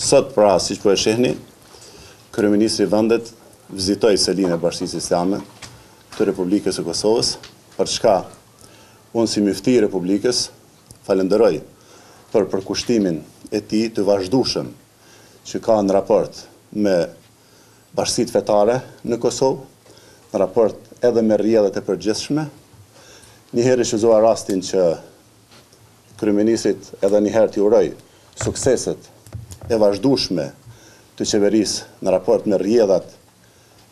Sot pra, siç po e shihni, Kryeministri i vendet vizitoi selinë e Bashkisë Islame të Republikës së Kosovës, për çka unë si mufti i Republikës falenderoj për përkushtimin e tij të vazhdueshëm që ka në raport me bashkësitë fetare në Kosovë, në raport edhe me rrjedhët e përgjithshme. Njëherë shfrytëzova rastin që Kryeministrit edhe njëherë t'i uroj sukseset e vazhdueshme të qeverisë në raport me rrjedhat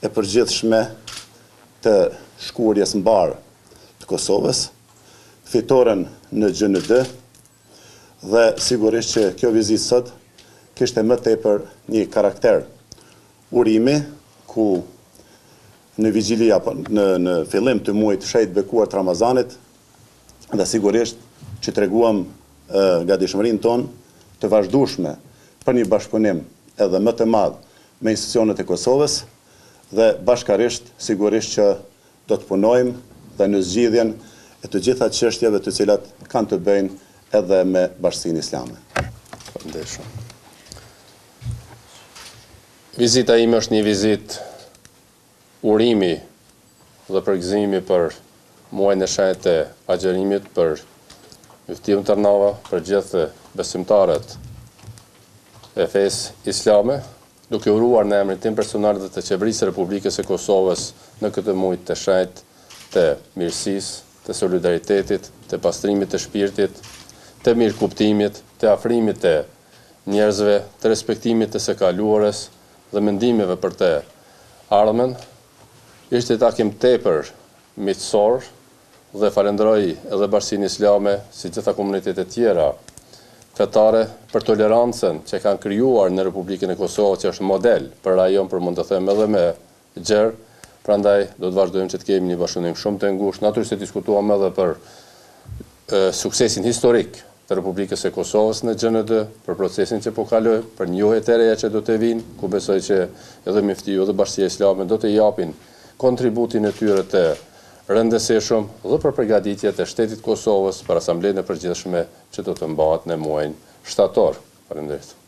e përgjithshme të shkurjes mbar të Kosovës, fitoren në GND, dhe sigurisht që kjo vizitë sot kishte më tepër një karakter urimi, ku në vigjilia në fillim të muajit shenjtë bekuar të Ramazanit, dhe sigurisht që treguam gatishmërinë tonë të vazhdueshme për një bashkëpunim edhe më të madh me institucionet e Kosovës, dhe bashkarisht sigurisht që do të punojmë dhe në zgjidhjen e të gjitha çështjeve të cilat kanë të bëjnë edhe me Bashkinë Islame. Faleminderit shumë. Vizita ime është një vizitë urimi dhe përgëzimi për muajin e shenjtë të agjerimit, për Muftiun Tërnava, për gjithë besimtarët e fesë islame, duke uruar në emrin tim personal dhe të qeverisë së Republikës së Kosovës në këtë muaj të shenjtë të mirësisë, të solidaritetit, të pastrimit të shpirtit, të mirëkuptimit, të afrimit të njerëzve, të respektimit të së kaluarës dhe mendimeve për të ardhmen. Ishte takim tepër miqësor dhe falenderoj edhe Bashkinë Islame si gjitha komunitetet tjera fetare për tolerancën që kanë krijuar në Republikën e Kosovës, që është model për rajon, për mund të them edhe me gjerë. Prandaj do të vazhdojmë që të kemi një bashkëpunim shumë të ngushtë. Natyrisht diskutuam edhe për suksesin historik të Republikës së Kosovës në GND, për procesin që po kaloj, për njohjet e reja që do të vinë, ku besoj që edhe Muftiu dhe Bashkia Islame do të japin kontributin e tyre të rëndësishëm dhe për përgatitjet e shtetit Kosovës për Asamblenë e Përgjithshme që do të mbahet në muajin shtator. Faleminderit.